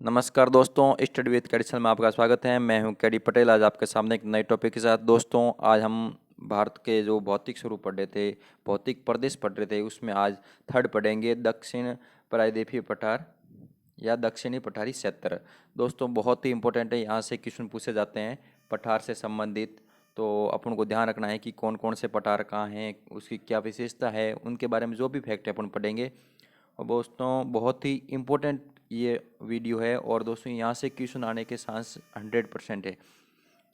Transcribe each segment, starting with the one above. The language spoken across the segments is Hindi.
नमस्कार दोस्तों, स्टडी विद कैडिसल में आपका स्वागत है। मैं हूं कैडी पटेल। आज आपके सामने एक नए टॉपिक के साथ। दोस्तों, आज हम भारत के जो भौतिक स्वरूप पढ़ रहे थे, भौतिक प्रदेश पढ़ रहे थे, उसमें आज थर्ड पढ़ेंगे दक्षिण प्रायद्वीपीय पठार या दक्षिणी पठारी क्षेत्र। दोस्तों, बहुत ही इंपॉर्टेंट है, यहाँ से क्वेश्चन पूछे जाते हैं पठार से संबंधित। तो अपन को ध्यान रखना है कि कौन कौन से पठार कहाँ हैं, उसकी क्या विशेषता है, उनके बारे में जो भी फैक्ट है अपन पढ़ेंगे। और दोस्तों, बहुत ही इम्पोर्टेंट ये वीडियो है और दोस्तों यहाँ से क्वेश्चन आने के चांस 100% है।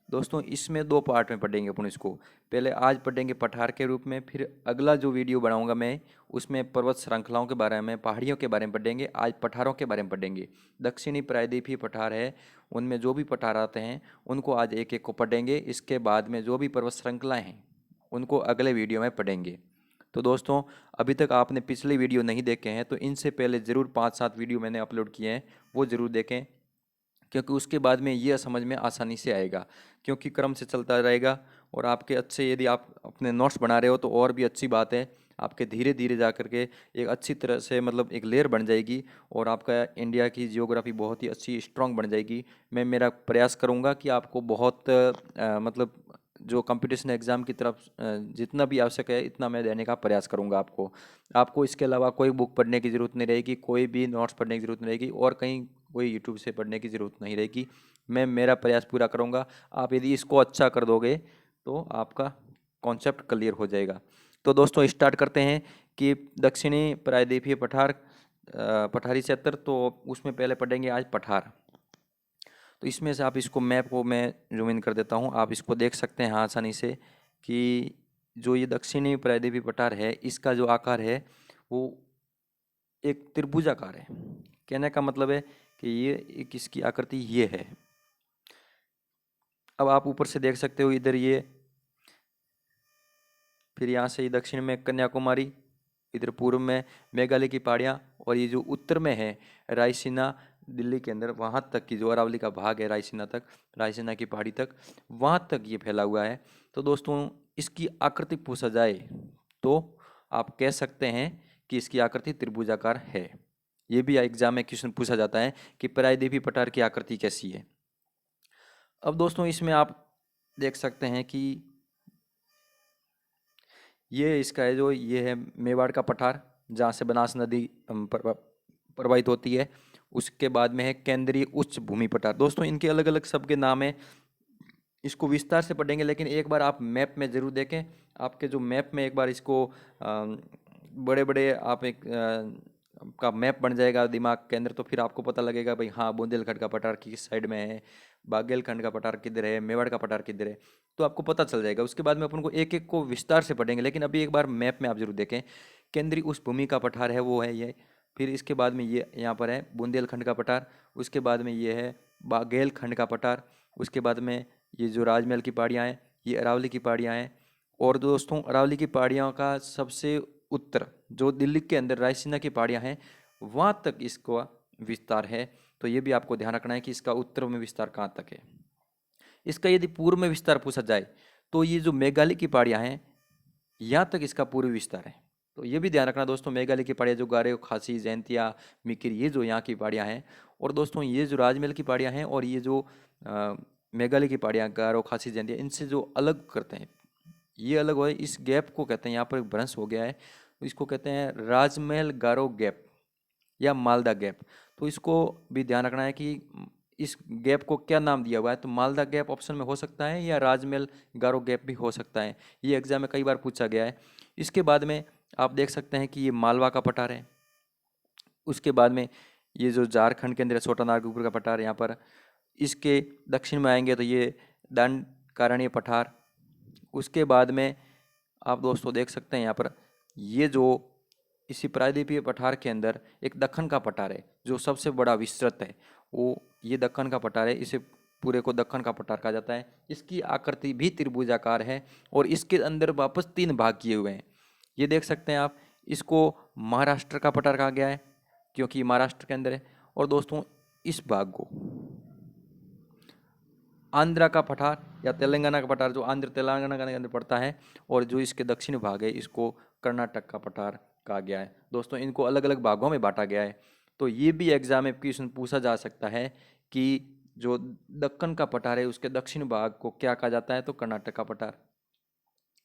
दोस्तों, इसमें दो पार्ट में पढ़ेंगे अपन इसको। पहले आज पढ़ेंगे पठार के रूप में, फिर अगला जो वीडियो बनाऊंगा मैं उसमें पर्वत श्रृंखलाओं के बारे में, पहाड़ियों के बारे में पढ़ेंगे। आज पठारों के बारे में पढ़ेंगे। दक्षिणी प्रायद्वीपीय पठार है, उनमें जो भी पठार आते हैं उनको आज एक एक को पढ़ेंगे। इसके बाद में जो भी पर्वत श्रृंखलाएँ हैं उनको अगले वीडियो में पढ़ेंगे। तो दोस्तों, अभी तक आपने पिछले वीडियो नहीं देखे हैं तो इनसे पहले ज़रूर 5-7 वीडियो मैंने अपलोड किए हैं, वो ज़रूर देखें, क्योंकि उसके बाद में यह समझ में आसानी से आएगा, क्योंकि क्रम से चलता रहेगा। और आपके अच्छे, यदि आप अपने नोट्स बना रहे हो तो और भी अच्छी बात है, आपके धीरे धीरे जा करके एक अच्छी तरह से मतलब एक लेयर बन जाएगी और आपका इंडिया की जियोग्राफी बहुत ही अच्छी स्ट्रांग बन जाएगी। मैं मेरा प्रयास करूँगा कि आपको बहुत मतलब जो कंपटीशन एग्ज़ाम की तरफ जितना भी आवश्यक है इतना मैं देने का प्रयास करूँगा आपको। आपको इसके अलावा कोई बुक पढ़ने की ज़रूरत नहीं रहेगी, कोई भी नोट्स पढ़ने की ज़रूरत नहीं रहेगी और कहीं कोई यूट्यूब से पढ़ने की ज़रूरत नहीं रहेगी। मैं मेरा प्रयास पूरा करूँगा। आप यदि इसको अच्छा कर दोगे तो आपका कॉन्सेप्ट क्लियर हो जाएगा। तो दोस्तों, स्टार्ट करते हैं कि दक्षिणी प्रायद्वीपीय पठारी क्षेत्र, तो उसमें पहले पढ़ेंगे आज पठार। तो इसमें से आप इसको, मैप को मैं जूम इन कर देता हूँ, आप इसको देख सकते हैं आसानी से कि जो ये दक्षिणी प्रायद्वीपीय पठार है इसका जो आकार है वो एक त्रिभुजाकार है। कहने का मतलब है कि ये एक, इसकी आकृति ये है। अब आप ऊपर से देख सकते हो इधर ये, फिर यहाँ से ये दक्षिण में कन्याकुमारी, इधर पूर्व में मेघालय की पहाड़ियाँ, और ये जो उत्तर में है रायसीना, दिल्ली के अंदर वहाँ तक की जो अरावली का भाग है रायसीना तक, रायसीना की पहाड़ी तक, वहाँ तक ये फैला हुआ है। तो दोस्तों, इसकी आकृति पूछा जाए तो आप कह सकते हैं कि इसकी आकृति त्रिभुजाकार है। ये भी एग्जाम में क्वेश्चन पूछा जाता है कि प्रायद्वीपीय पठार की आकृति कैसी है। अब दोस्तों, इसमें आप देख सकते हैं कि ये इसका है, जो ये है मेवाड़ का पठार, जहाँ से बनास नदी प्रवाहित होती है। उसके बाद में है केंद्रीय उच्च भूमि पठार। दोस्तों, इनके अलग अलग सबके नाम है, इसको विस्तार से पढ़ेंगे, लेकिन एक बार आप मैप में ज़रूर देखें। आपके जो मैप में एक बार इसको बड़े बड़े आप एक का मैप बन जाएगा दिमाग के अंदर, तो फिर आपको पता लगेगा भाई हाँ, बुंदेलखंड का पठार किस साइड में है, बागेलखंड का पठार किधर है, मेवाड़ का पठार किधर है, तो आपको पता चल जाएगा। उसके बाद में अपन को एक एक को विस्तार से पढ़ेंगे, लेकिन अभी एक बार मैप में आप जरूर देखें। केंद्रीय उस भूमि का पठार है वो है ये, फिर इसके बाद में ये यहाँ पर है बुंदेलखंड का पठार, उसके बाद में ये है बागेलखंड का पठार, उसके बाद में ये जो राजमहल की पहाड़ियाँ हैं, ये अरावली की पहाड़ियाँ हैं। और दोस्तों, अरावली की पहाड़ियों का सबसे उत्तर, जो दिल्ली के अंदर रायसीना की पहाड़ियाँ हैं, वहाँ तक इसका विस्तार है। तो ये भी आपको ध्यान रखना है कि इसका उत्तर में विस्तार कहाँ तक है। इसका यदि पूर्व में विस्तार पूछा जाए तो ये जो मेघालय की पहाड़ियाँ हैं, यहाँ तक इसका पूर्व विस्तार है। तो ये भी ध्यान रखना दोस्तों, मेघालय की पहाड़ियाँ जो गारो, खासी, जैंतिया, मिकिर, ये जो यहाँ की पहाड़ियाँ हैं, और दोस्तों ये जो राजमहल की पहाड़ियाँ हैं और ये जो मेघालय की पहाड़ियाँ गारो, खासी, जैंतिया, इनसे जो अलग करते हैं, ये अलग हो, इस गैप को कहते हैं, यहाँ पर एक भ्रंश हो गया है, तो इसको कहते हैं राजमहल गारो गैप या मालदा गैप। तो इसको भी ध्यान रखना है कि इस गैप को क्या नाम दिया हुआ है। तो मालदा गैप ऑप्शन में हो सकता है या राजमहल गारो गैप भी हो सकता है। ये एग्जाम में कई बार पूछा गया है। इसके बाद में आप देख सकते हैं कि ये मालवा का पठार है। उसके बाद में ये जो झारखंड के अंदर छोटा नागपुर का पठार, यहाँ पर इसके दक्षिण में आएंगे तो ये दंडकारण्य पठार। उसके बाद में आप दोस्तों देख सकते हैं यहाँ पर ये जो इसी प्रायद्वीपीय पठार के अंदर एक दक्कन का पठार है जो सबसे बड़ा विस्तृत है, वो ये दक्कन का पठार है। इसे पूरे को दक्कन का पठार कहा जाता है। इसकी आकृति भी त्रिभुजाकार है और इसके अंदर वापस 3 भाग किए हुए हैं। ये देख सकते हैं आप, इसको महाराष्ट्र का पठार कहा गया है क्योंकि महाराष्ट्र के अंदर है। और दोस्तों, इस भाग को आंध्रा का पठार या तेलंगाना का पठार, जो आंध्र तेलंगाना के अंदर पड़ता है, और जो इसके दक्षिण भाग है इसको कर्नाटक का पठार कहा गया है। दोस्तों, इनको अलग अलग भागों में बांटा गया है। तो ये भी एग्जाम में क्वेश्चन पूछा जा सकता है कि जो दक्कन का पठार है उसके दक्षिण भाग को क्या कहा जाता है, तो कर्नाटक का पठार।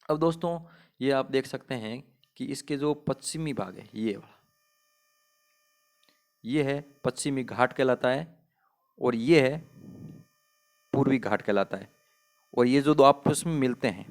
अब दोस्तों ये आप देख सकते हैं कि इसके जो पश्चिमी भाग है ये है पश्चिमी घाट कहलाता है, और ये है पूर्वी घाट कहलाता है। और ये जो दो आपस में मिलते हैं,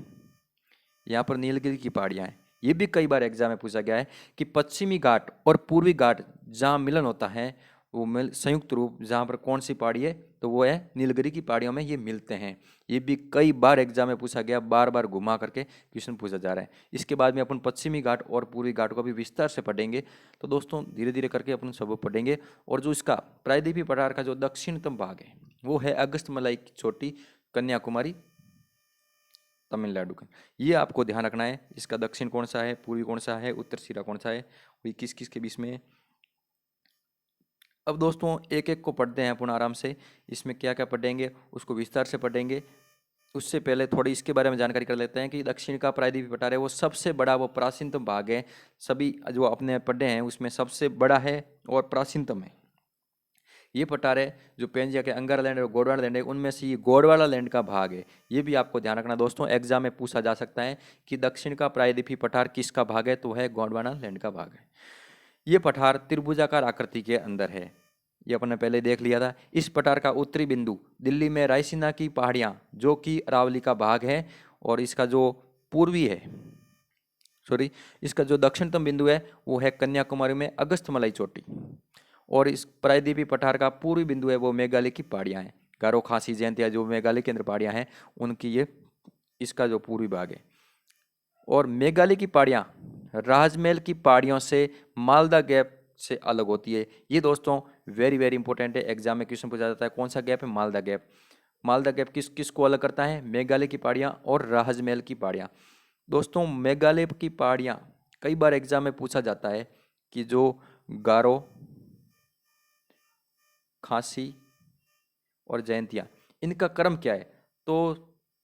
यहाँ पर नीलगिरी की पहाड़ियाँ हैं। ये भी कई बार एग्जाम में पूछा गया है कि पश्चिमी घाट और पूर्वी घाट जहाँ मिलन होता है, वो मिल संयुक्त रूप जहाँ पर कौन सी पहाड़ी है, तो वो है नीलगिरी की पहाड़ियों में ये मिलते हैं। ये भी कई बार एग्जाम में पूछा गया, बार बार घुमा करके क्वेश्चन पूछा जा रहा है। इसके बाद में अपन पश्चिमी घाट और पूर्वी घाट को भी विस्तार से पढ़ेंगे। तो दोस्तों धीरे धीरे करके अपन सब पढ़ेंगे। और जो इसका प्रायद्वीपीय पठार का जो दक्षिणतम भाग है वो है अगस्त्यमलाई की चोटी, कन्याकुमारी, तमिलनाडु का। ये आपको ध्यान रखना है, इसका दक्षिण कौन सा है, पूर्वी कौन सा है, उत्तर सिरा कौन सा है, वही किस किस के बीच में है। अब दोस्तों एक एक को पढ़ते हैं अपन आराम से, इसमें क्या क्या पढ़ेंगे उसको विस्तार से पढ़ेंगे। उससे पहले थोड़ी इसके बारे में जानकारी कर लेते हैं कि दक्षिण का प्रायद्वीपीय पठार है वो सबसे बड़ा, वो प्राचीनतम भाग है। सभी जो अपने पढ़े हैं उसमें सबसे बड़ा है और प्राचीनतम है। ये पठार है जो पेंजिया के अंगारा लैंड और गोंडवाना लैंड है, उनमें से ये गोंडवाना लैंड का भाग है। ये भी आपको ध्यान रखना दोस्तों, एग्जाम में पूछा जा सकता है कि दक्षिण का प्रायद्वीपीय पठार किसका भाग है, तो है गोंडवाना लैंड का भाग है। ये पठार त्रिभुजाकार आकृति के अंदर है, ये अपन ने पहले देख लिया था। इस पठार का उत्तरी बिंदु दिल्ली में रायसीना की पहाड़ियाँ जो कि अरावली का भाग है, और इसका जो पूर्वी है इसका जो दक्षिणतम बिंदु है वो है कन्याकुमारी में अगस्त्यमलाई चोटी। और इस प्रायद्वीपीय पठार का पूर्वी बिंदु है वो मेघालय की पहाड़ियाँ हैं, गारो, खासी, जयंतिया जो मेघालय के अंदर पहाड़ियाँ हैं उनकी ये इसका जो पूर्वी भाग है। और मेघालय की पहाड़ियाँ राजमहल की पहाड़ियों से मालदा गैप से अलग होती है। ये दोस्तों वेरी वेरी इंपॉर्टेंट है, एग्जाम में क्वेश्चन पूछा जाता है कौन सा गैप है, मालदा गैप। मालदा गैप किस किस को अलग करता है, मेघालय की पहाड़ियाँ और राजमहल की पहाड़ियाँ। दोस्तों मेघालय की पहाड़ियाँ कई बार एग्जाम में पूछा जाता है कि जो गारो, खासी और जयंतिया इनका क्रम क्या है, तो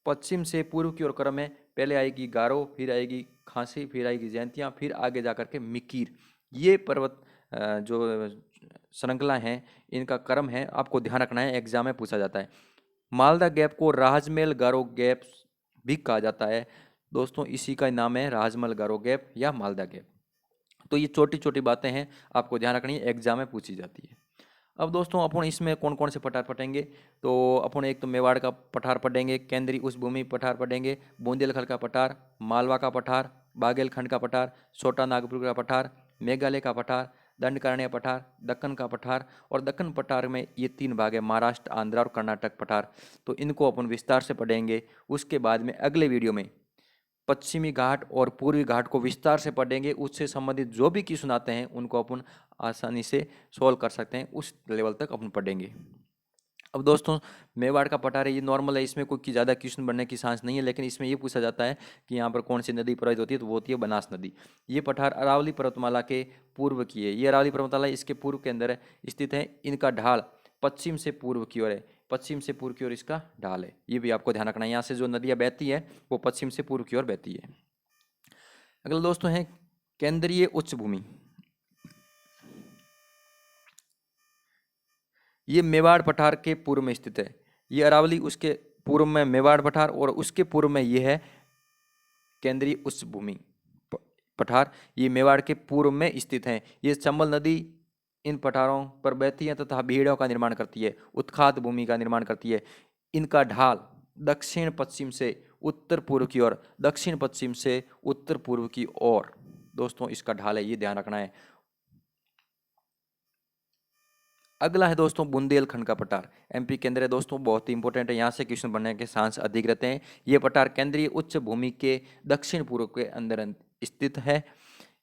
पश्चिम से पूर्व की ओर क्रम है। पहले आएगी गारो, फिर आएगी खासी, फिर आएगी जयंतिया, फिर आगे जा करके मिकीर। ये पर्वत जो श्रृंखला है इनका क्रम है, आपको ध्यान रखना है, एग्जाम में पूछा जाता है। मालदा गैप को राजमहल गारो गैप भी कहा जाता है दोस्तों, इसी का नाम है राजमहल गारो गैप या मालदा गैप। तो ये छोटी छोटी बातें हैं, आपको ध्यान रखनी है, एग्जाम में पूछी जाती है। अब दोस्तों अपन इसमें कौन कौन से पठार पढ़ेंगे, तो अपन एक तो मेवाड़ का पठार पढ़ेंगे, केंद्रीय उच्च भूमि पठार पढ़ेंगे, बुंदेलखंड का पठार, मालवा का पठार, बागेलखंड का पठार, छोटा नागपुर का पठार, मेघालय का पठार, दंडकारण्य पठार, दक्कन का पठार। और दक्कन पठार में ये 3 भाग है, महाराष्ट्र, आंध्र और कर्नाटक पठार। तो इनको अपन विस्तार से पढ़ेंगे। उसके बाद में अगले वीडियो में पश्चिमी घाट और पूर्वी घाट को विस्तार से पढ़ेंगे, उससे संबंधित जो भी क्वेश्चन आते हैं उनको अपन आसानी से सॉल्व कर सकते हैं, उस लेवल तक अपन पढ़ेंगे। अब दोस्तों मेवाड़ का पठार है, ये नॉर्मल है, इसमें कोई ज़्यादा क्वेश्चन बनने की चांस नहीं है, लेकिन इसमें ये पूछा जाता है कि यहाँ पर कौन सी नदी प्रवाहित होती है, तो वो होती है बनास नदी। ये पठार अरावली पर्वतमाला के पूर्व की है, ये अरावली पर्वतमाला इसके पूर्व के अंदर स्थित है। इनका ढाल पश्चिम से पूर्व की ओर है, पश्चिम से पूर्व की ओर इसका ढाल है, ये भी आपको ध्यान रखना है। यहाँ से जो नदियाँ बहती है वो पश्चिम से पूर्व की ओर बहती है। अगला दोस्तों है केंद्रीय उच्च भूमि। ये मेवाड़ पठार के पूर्व में स्थित है, ये अरावली उसके पूर्व में मेवाड़ पठार, और उसके पूर्व में ये है केंद्रीय उच्च भूमि पठार, ये मेवाड़ के पूर्व में स्थित है। ये चंबल नदी इन पठारों पर बहती है तथा भीड़ों का निर्माण करती है, उत्खात भूमि का निर्माण करती है। इनका ढाल दक्षिण पश्चिम से उत्तर पूर्व की ओर, दक्षिण पश्चिम से उत्तर पूर्व की ओर दोस्तों इसका ढाल है, ये ध्यान रखना है। अगला है दोस्तों बुंदेलखंड का पठार, एमपी के अंदर है दोस्तों, बहुत ही इंपॉर्टेंट है, यहाँ से क्वेश्चन बनने के चांस अधिक रहते हैं। ये पठार केंद्रीय उच्च भूमि के दक्षिण पूर्व के अंदर स्थित है।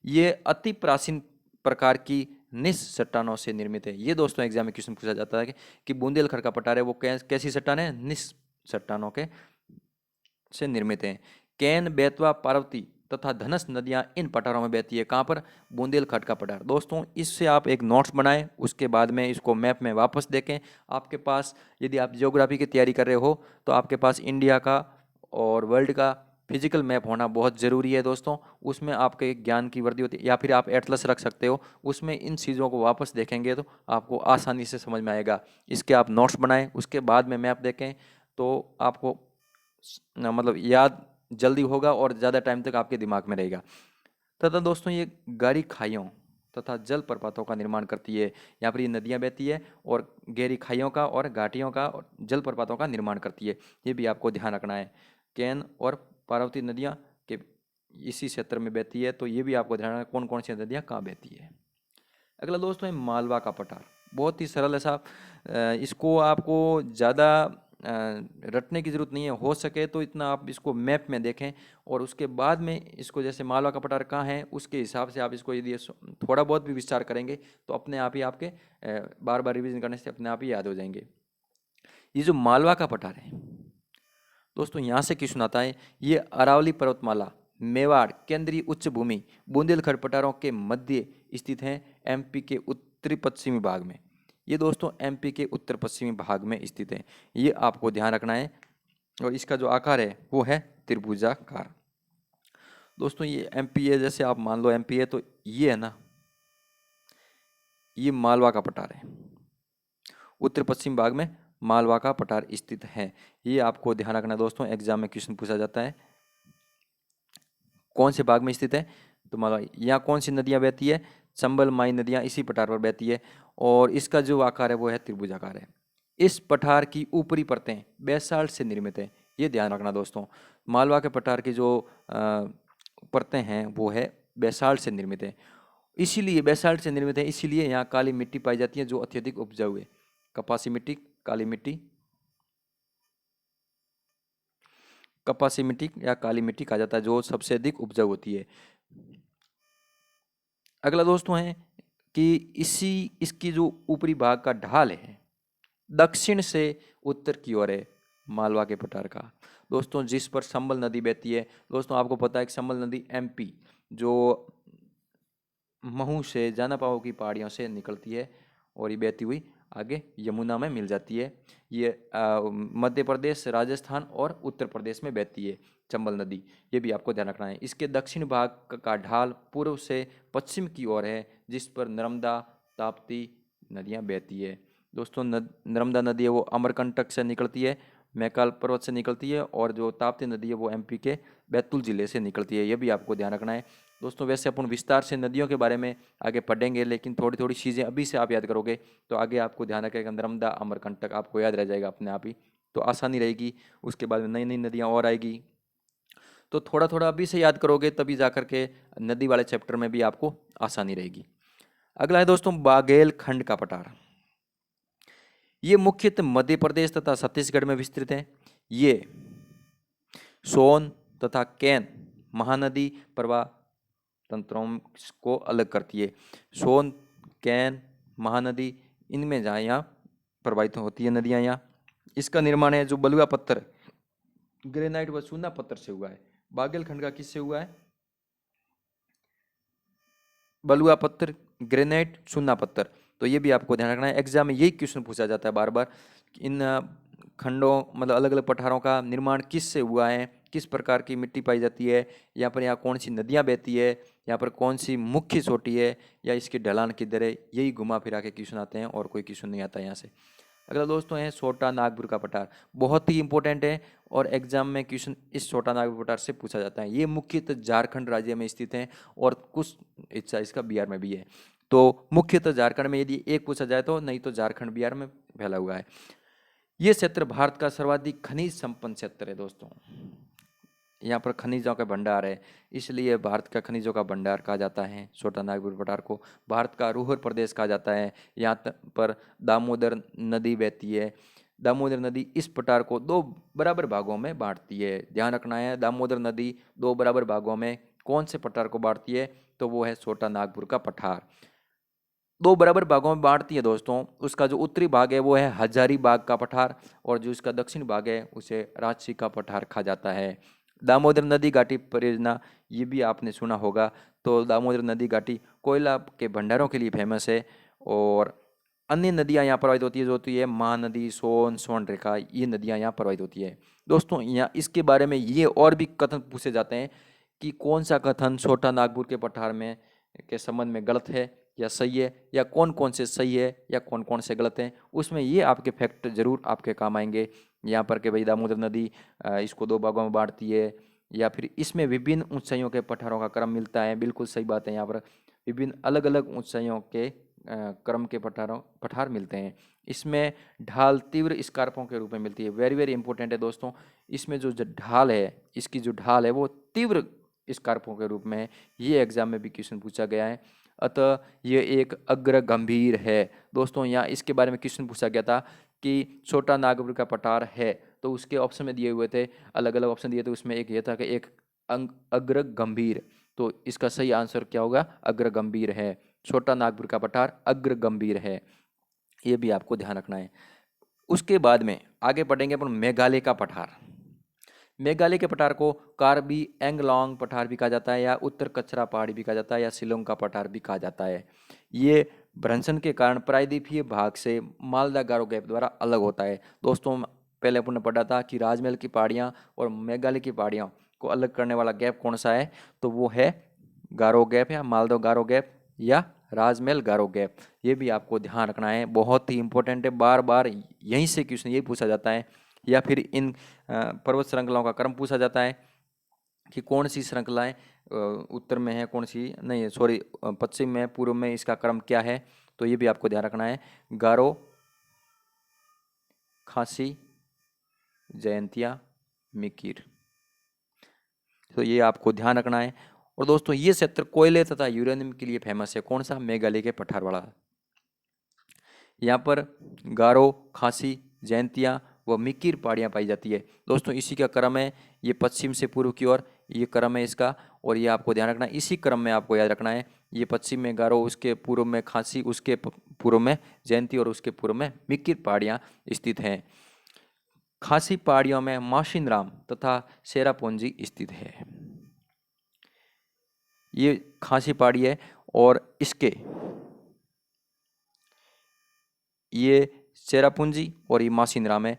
ये अति प्राचीन प्रकार की निस चट्टानों से निर्मित है। ये दोस्तों एग्जाम में क्वेश्चन पूछा जाता है कि बुंदेलखंड का पठार है वो कैसी चट्टान है, निस चट्टानों के से निर्मित है। कैन, बेतवा, पार्वती तथा धनस नदियां इन पठारों में बहती है। कहाँ पर, बुंदेलखंड का पठार। दोस्तों इससे आप एक नोट्स बनाएं, उसके बाद में इसको मैप में वापस देखें। आपके पास यदि आप ज्योग्राफी की तैयारी कर रहे हो तो आपके पास इंडिया का और वर्ल्ड का फिजिकल मैप होना बहुत ज़रूरी है दोस्तों। उसमें आपके ज्ञान की वृद्धि होती है, या फिर आप एटलस रख सकते हो, उसमें इन चीज़ों को वापस देखेंगे तो आपको आसानी से समझ में आएगा। इसके आप नोट्स बनाएं, उसके बाद में मैप देखें तो आपको मतलब याद जल्दी होगा और ज़्यादा टाइम तक आपके दिमाग में रहेगा। तथा दोस्तों ये गहरी खाइयों तथा जल प्रपातों का निर्माण करती है। यहाँ पर ये नदियाँ बहती है और गहरी खाइयों का और घाटियों का और जल प्रपातों का निर्माण करती है। ये भी आपको ध्यान रखना है। केन और पार्वती नदियाँ के इसी क्षेत्र में बहती है, तो ये भी आपको ध्यान रखना है कौन कौन सी नदियाँ कहाँ बहती है। अगला दोस्तों है मालवा का पठार। बहुत ही सरल है साहब, इसको आपको ज़्यादा रटने की ज़रूरत नहीं है। हो सके तो इतना आप इसको मैप में देखें और उसके बाद में इसको, जैसे मालवा का पठार कहाँ है उसके हिसाब से आप इसको यदि थोड़ा बहुत भी विस्तार करेंगे तो अपने आप ही आपके बार बार रिवीजन करने से अपने आप ही याद हो जाएंगे। ये जो मालवा का पठार है दोस्तों, यहाँ से क्वेश्चन आता है। ये अरावली पर्वतमाला, मेवाड़, केंद्रीय उच्च भूमि, बुंदेलखंड पठारों के मध्य स्थित है, एमपी के उत्तरी पश्चिमी भाग में। ये दोस्तों एमपी के उत्तर पश्चिमी भाग में स्थित है, ये आपको ध्यान रखना है। और इसका जो आकार है वो है त्रिभुजाकार। दोस्तों ये एमपी है, जैसे आप मान लो एमपी है तो ये है ना, ये मालवा का पठार है, उत्तर पश्चिम भाग में मालवा का पठार स्थित है। ये आपको ध्यान रखना दोस्तों, एग्जाम में क्वेश्चन पूछा जाता है कौन से भाग में स्थित है। तो मालवा, यहाँ कौन सी नदियाँ बहती है, चंबल माई नदियाँ इसी पठार पर बहती है और इसका जो आकार है वो है त्रिभुजाकार है। इस पठार की ऊपरी परतें बेसाल्ट से निर्मित है, ये ध्यान रखना दोस्तों। मालवा के पठार की जो परतें हैं वो है बेसाल्ट से निर्मित है, इसीलिए बेसाल्ट से निर्मित है, इसीलिए यहाँ काली मिट्टी पाई जाती है जो अत्यधिक उपजाऊ है। कपासी मिट्टी, काली मिट्टी, कपासी मिट्टी या काली मिट्टी कहा जाता है जो सबसे अधिक उपजाऊ होती है। अगला दोस्तों है कि इसकी जो ऊपरी भाग का ढाल है दक्षिण से उत्तर की ओर है मालवा के पठार का दोस्तों, जिस पर संबल नदी बहती है। दोस्तों आपको पता है कि संबल नदी एमपी जो महू से जानापाओ की पहाड़ियों से निकलती है और ये बहती हुई आगे यमुना में मिल जाती है। ये मध्य प्रदेश, राजस्थान और उत्तर प्रदेश में बहती है चंबल नदी, ये भी आपको ध्यान रखना है। इसके दक्षिण भाग का ढाल पूर्व से पश्चिम की ओर है, जिस पर नर्मदा, ताप्ती नदियाँ बहती है। दोस्तों नर्मदा नदी है वो अमरकंटक से निकलती है, मैकाल पर्वत से निकलती है, और जो ताप्ती नदी है वो एमपी के बैतूल जिले से निकलती है, ये भी आपको ध्यान रखना है। दोस्तों वैसे अपन विस्तार से नदियों के बारे में आगे पढ़ेंगे, लेकिन थोड़ी थोड़ी चीज़ें अभी से आप याद करोगे तो आगे आपको ध्यान रखेगा। नर्मदा, अमरकंटक आपको याद रह जाएगा अपने आप ही, तो आसानी रहेगी। उसके बाद में नई नई नदियाँ और आएगी, तो थोड़ा थोड़ा अभी से याद करोगे तभी जा करके नदी वाले चैप्टर में भी आपको आसानी रहेगी। अगला है दोस्तों बाघेल खंड का पठार। ये मुख्यतः मध्य प्रदेश तथा छत्तीसगढ़ में विस्तृत है। ये सोन तथा कैन महानदी प्रवाह तंत्रों को अलग करती है। सोन, कैन, महानदी, इनमें जहाँ यहाँ प्रवाहित होती है नदियाँ यहाँ। इसका निर्माण है जो बलुआ पत्थर, ग्रेनाइट व चूना पत्थर से हुआ है। बागेलखंड का किससे हुआ है, बलुआ पत्थर, ग्रेनाइट, चूना पत्थर। तो ये भी आपको ध्यान रखना है, एग्जाम में यही क्वेश्चन पूछा जाता है बार बार। इन खंडों मतलब अलग अलग पठारों का निर्माण किस से हुआ है, किस प्रकार की मिट्टी पाई जाती है, यहाँ पर यहाँ कौन सी नदियाँ बहती है, यहाँ पर कौन सी मुख्य चोटी है, या इसकी ढलान किधर है, यही घुमा फिरा के क्वेश्चन आते हैं और कोई क्वेश्चन नहीं आता यहाँ से। अगला दोस्तों है छोटा नागपुर का पठार, बहुत ही इंपॉर्टेंट है और एग्जाम में क्वेश्चन इस छोटा नागपुर पठार से पूछा जाता है। ये मुख्यतः झारखंड राज्य में स्थित है और कुछ हिस्सा इसका बिहार में भी है। तो मुख्यतः झारखंड में यदि एक पूछा जाए तो, नहीं तो झारखंड बिहार में फैला हुआ है। ये क्षेत्र भारत का सर्वाधिक खनिज संपन्न क्षेत्र है दोस्तों, यहाँ पर खनिजों का भंडार है, इसलिए भारत का खनिजों का भंडार कहा जाता है छोटा नागपुर पठार को। भारत का रूहर प्रदेश कहा जाता है। यहाँ पर दामोदर नदी बहती है। दामोदर नदी इस पठार को दो बराबर भागों में बांटती है। ध्यान रखना है, दामोदर नदी दो बराबर भागों में कौन से पठार को बांटती है, तो वो है छोटा नागपुर का पठार। दो बराबर भागों में बांटती है दोस्तों। उसका जो उत्तरी भाग है वो है हजारीबाग का पठार, और जो इसका दक्षिण भाग है उसे रांची का पठार कहा जाता है। दामोदर नदी घाटी परियोजना, ये भी आपने सुना होगा। तो दामोदर नदी घाटी कोयला के भंडारों के लिए फेमस है, और अन्य नदियाँ यहाँ प्रवाहित होती है जो होती है महानदी, सोन, स्वर्णरेखा, ये नदियाँ यहाँ प्रवाहित होती है। दोस्तों यहाँ इसके बारे में ये और भी कथन पूछे जाते हैं कि कौन सा कथन छोटा नागपुर के पठार में के संबंध में गलत है या सही है, या कौन कौन से सही है या कौन कौन से गलत हैं, उसमें ये आपके फैक्ट जरूर आपके काम आएंगे। यहाँ पर के भाई दामोदर नदी इसको दो भागों में बांटती है, या फिर इसमें विभिन्न ऊंचाइयों के पठारों का क्रम मिलता है, बिल्कुल सही बात है। यहाँ पर विभिन्न अलग अलग ऊंचाइयों के क्रम के पठार मिलते हैं। इसमें ढाल तीव्र स्कार्पों के रूप में मिलती है, वेरी वेरी इंपॉर्टेंट है दोस्तों। इसमें जो ढाल है, इसकी जो ढाल है वो तीव्र स्कार्पों के रूप में है। ये एग्जाम में भी क्वेश्चन पूछा गया है। अतः ये एक अग्र गंभीर है दोस्तों। यहाँ इसके बारे में क्वेश्चन पूछा गया था कि छोटा नागपुर का पठार है, तो उसके ऑप्शन में दिए हुए थे, अलग अलग ऑप्शन दिए थे, उसमें एक ये था कि एक अग्र गंभीर, तो इसका सही आंसर क्या होगा, अग्र गंभीर है। छोटा नागपुर का पठार अग्र गंभीर है, ये भी आपको ध्यान रखना है। उसके बाद में आगे बढ़ेंगे अपन मेघालय का पठार। मेघालय के पठार को कार्बी एंगलोंग पठार भी कहा जाता है, या उत्तर कचरा पहाड़ी भी कहा जाता है, या शिलोंग का पठार भी कहा जाता है। ये भ्रंशन के कारण प्रायद्वीपीय भाग से मालदा गारो गैप द्वारा अलग होता है। दोस्तों पहले अपन ने पढ़ा था कि राजमहल की पहाड़ियाँ और मेघालय की पहाड़ियों को अलग करने वाला गैप कौन सा है, तो वो है गारो गैप, या मालदा गारो गैप, या राजमहल गारो गैप। ये भी आपको ध्यान रखना है, बहुत ही इंपॉर्टेंट है, बार बार यहीं से क्वेश्चन यही पूछा जाता है। या फिर इन पर्वत श्रृंखलाओं का क्रम पूछा जाता है कि कौन सी श्रृंखलाएं उत्तर में है, कौन सी नहीं, सॉरी पश्चिम में, पूर्व में, इसका क्रम क्या है, तो ये भी आपको ध्यान रखना है। गारो, खासी, जयंतिया, मिकिर, तो ये आपको ध्यान रखना है। और दोस्तों ये क्षेत्र कोयले तथा यूरेनियम के लिए फेमस है, कौन सा, मेघालय के पठारवाड़ा। यहाँ पर गारो, खासी, जयंतिया व मिकिर पहाड़ियाँ पाई जाती है। दोस्तों इसी का क्रम है, ये पश्चिम से पूर्व की ओर ये क्रम है इसका, और ये आपको ध्यान रखना है, इसी क्रम में आपको याद रखना है। ये पश्चिम में गारो, उसके पूर्व में खासी, उसके पूर्व में जयंती, और उसके पूर्व में मिकिर पहाड़ियाँ स्थित हैं। खासी पहाड़ियों में माशिनराम तथा सेरापुंजी स्थित है। ये खासी पहाड़ी है, और इसके ये चेरापूंजी और ये माशिनराम है,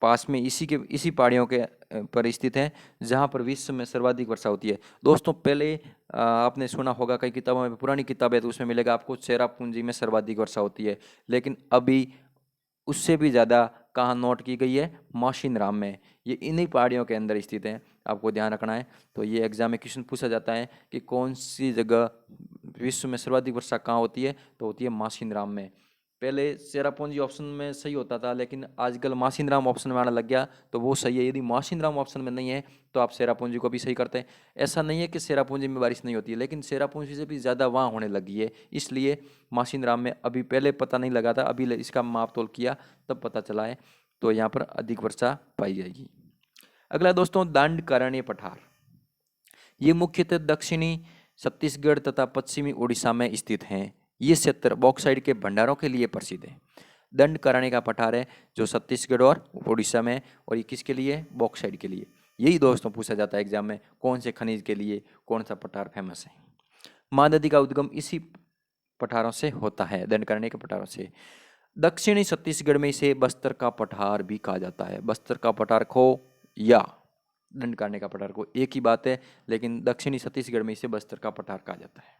पास में इसी पहाड़ियों के पर स्थित है, जहाँ पर विश्व में सर्वाधिक वर्षा होती है। दोस्तों पहले आपने सुना होगा कई किताबों में, पुरानी किताब है तो उसमें मिलेगा आपको चेरापूंजी में सर्वाधिक वर्षा होती है, लेकिन अभी उससे भी ज़्यादा कहाँ नोट की गई है, माशिनराम में। ये इन्हीं पहाड़ियों के अंदर स्थित है, आपको ध्यान रखना है। तो ये एग्जाम में क्वेश्चन पूछा जाता है कि कौन सी जगह विश्व में सर्वाधिक वर्षा कहाँ होती है, तो होती है माशिनराम में। पहले चेरापूंजी ऑप्शन में सही होता था, लेकिन आजकल माशिनराम ऑप्शन में आने लग गया, तो वो सही है। यदि माशिनराम ऑप्शन में नहीं है तो आप चेरापूंजी को भी सही करते हैं। ऐसा नहीं है कि चेरापूंजी में बारिश नहीं होती है, लेकिन चेरापूंजी से भी ज़्यादा वहाँ होने लगी है, इसलिए माशिनराम में अभी पहले पता नहीं लगा था, अभी इसका माप तोल किया तब पता चला है, तो यहाँ पर अधिक वर्षा पाई जाएगी। अगला दोस्तों दंडकारण्य पठार। ये मुख्यतः दक्षिणी छत्तीसगढ़ तथा पश्चिमी उड़ीसा में स्थित हैं। ये क्षेत्र बॉक्साइट के भंडारों के लिए प्रसिद्ध है। दंडकारण्य का पठार है जो छत्तीसगढ़ और उड़ीसा में, और ये किसके लिए, बॉक्साइट के लिए। यही दोस्तों पूछा जाता है एग्जाम में, कौन से खनिज के लिए कौन सा पठार फेमस है। महानदी का उद्गम इसी पठारों से होता है, दंडकारण्य के पठारों से। दक्षिणी छत्तीसगढ़ में इसे बस्तर का पठार भी कहा जाता है। बस्तर का पठार को या दंडकारण्य का पठार को एक ही बात है, लेकिन दक्षिणी छत्तीसगढ़ में इसे बस्तर का पठार कहा जाता है।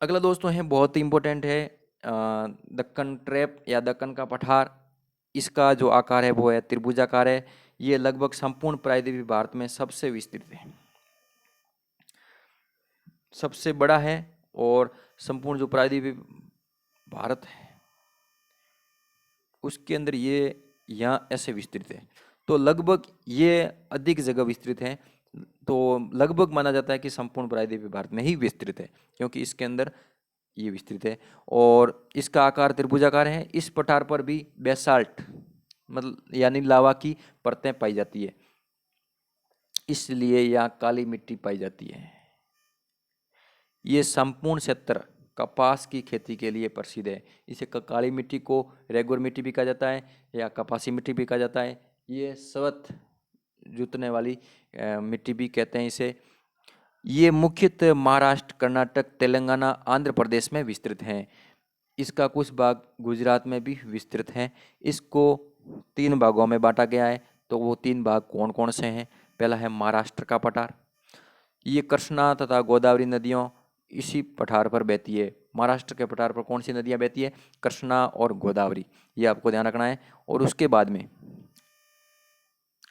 अगला दोस्तों है, बहुत ही इंपॉर्टेंट है, दक्कन ट्रैप या दक्कन का पठार। इसका जो आकार है वो है त्रिभुजाकार है। ये लगभग संपूर्ण प्रायद्वीपीय भारत में सबसे विस्तृत है, सबसे बड़ा है, और संपूर्ण जो प्रायद्वीपीय भारत है उसके अंदर ये यहाँ ऐसे विस्तृत है, तो लगभग ये अधिक जगह विस्तृत है, तो लगभग माना जाता है कि संपूर्ण प्रायद्वीपीय भारत में ही विस्तृत है, क्योंकि इसके अंदर ये विस्तृत है, और इसका आकार त्रिभुजाकार है। इस पठार पर भी बेसाल्ट मतलब यानी लावा की परतें पाई जाती है, इसलिए यहाँ काली मिट्टी पाई जाती है। ये संपूर्ण क्षेत्र कपास की खेती के लिए प्रसिद्ध है। इसे काली मिट्टी को रेगुर मिट्टी भी कहा जाता है, या कपासी मिट्टी भी कहा जाता है। ये स्वत जुतने वाली मिट्टी भी कहते हैं इसे। ये मुख्यतः महाराष्ट्र, कर्नाटक, तेलंगाना, आंध्र प्रदेश में विस्तृत हैं। इसका कुछ भाग गुजरात में भी विस्तृत है। इसको 3 भागों में बांटा गया है। तो वो 3 भाग कौन कौन से हैं? पहला है महाराष्ट्र का पठार। ये कृष्णा तथा गोदावरी नदियों इसी पठार पर बहती है। महाराष्ट्र के पठार पर कौन सी नदियाँ बहती है? कृष्णा और गोदावरी, ये आपको ध्यान रखना है। और उसके बाद में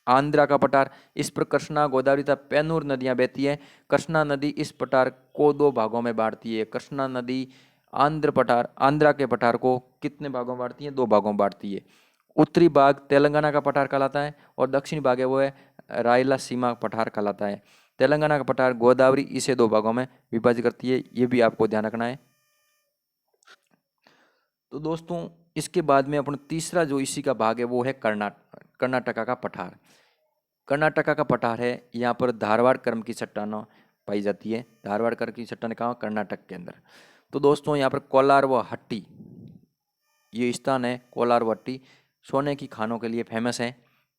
आंध्रा का पठार, इस पर कृष्णा, गोदावरी तथा पेन्नूर नदियां बहती है। कृष्णा नदी इस पठार को 2 भागों में बांटती है। कृष्णा नदी आंध्रा के पठार को कितने भागों में बांटती है? 2 भागों में बांटती है। उत्तरी भाग तेलंगाना का पठार कहलाता है और दक्षिणी भाग है वो है रायलासीमा पठार कहलाता है। तेलंगाना का पठार गोदावरी इसे 2 भागों में विभाजित करती है, ये भी आपको ध्यान रखना है। तो दोस्तों इसके बाद में अपन तीसरा जो इसी का भाग है वो है कर्नाटका का पठार। कर्नाटका का पठार है, यहाँ पर धारवाड़ कर्म की चट्टानें पाई जाती है। धारवाड़ कर्म की चट्टानें कहाँ? कर्नाटक के अंदर। तो दोस्तों यहाँ पर कोलार व हट्टी ये स्थान है। कोलार व हट्टी सोने की खानों के लिए फेमस है।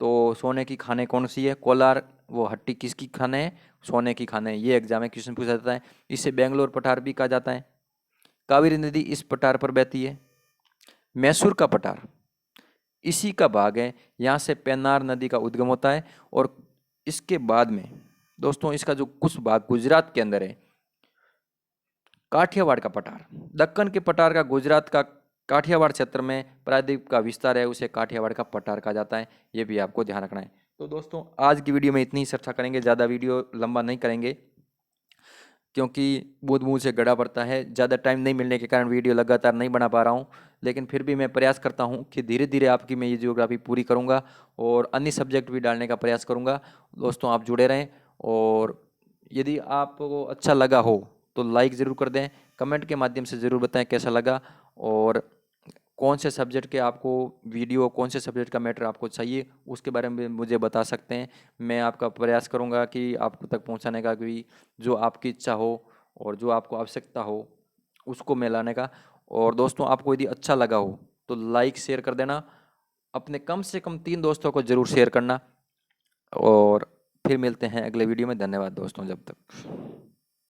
तो सोने की खाने कौन सी है? कोलार वो हट्टी किसकी खाने हैं? सोने की खाने। ये एग्जाम में क्वेश्चन पूछा जाता है। इसे बेंगलोर पठार भी कहा जाता है। कावेरी नदी इस पठार पर बहती है। मैसूर का पठार इसी का भाग है। यहाँ से पेन्नार नदी का उद्गम होता है। और इसके बाद में दोस्तों इसका जो कुछ भाग गुजरात के अंदर है, काठियावाड़ का पठार। दक्कन के पठार का गुजरात का काठियावाड़ क्षेत्र में प्रायद्वीप का विस्तार है, उसे काठियावाड़ का पठार कहा जाता है। ये भी आपको ध्यान रखना है। तो दोस्तों आज की वीडियो में इतनी ही चर्चा करेंगे, ज़्यादा वीडियो लंबा नहीं करेंगे क्योंकि बूंद बूंद से गड़ा पड़ता है। ज़्यादा टाइम नहीं मिलने के कारण वीडियो लगातार नहीं बना पा रहा हूँ, लेकिन फिर भी मैं प्रयास करता हूँ कि धीरे धीरे आपकी मैं ये जियोग्राफी पूरी करूँगा और अन्य सब्जेक्ट भी डालने का प्रयास करूँगा। दोस्तों आप जुड़े रहें और यदि आपको अच्छा लगा हो तो लाइक ज़रूर कर दें, कमेंट के माध्यम से ज़रूर बताएं कैसा लगा और कौन से सब्जेक्ट के आपको वीडियो, कौन से सब्जेक्ट का मैटर आपको चाहिए उसके बारे में मुझे बता सकते हैं। मैं आपका प्रयास करूंगा कि आपको तक पहुंचाने का, कि जो आपकी इच्छा हो और जो आपको आवश्यकता हो उसको मैं लाने का। और दोस्तों आपको यदि अच्छा लगा हो तो लाइक शेयर कर देना, अपने कम से कम 3 दोस्तों को ज़रूर शेयर करना। और फिर मिलते हैं अगले वीडियो में। धन्यवाद दोस्तों, जब तक।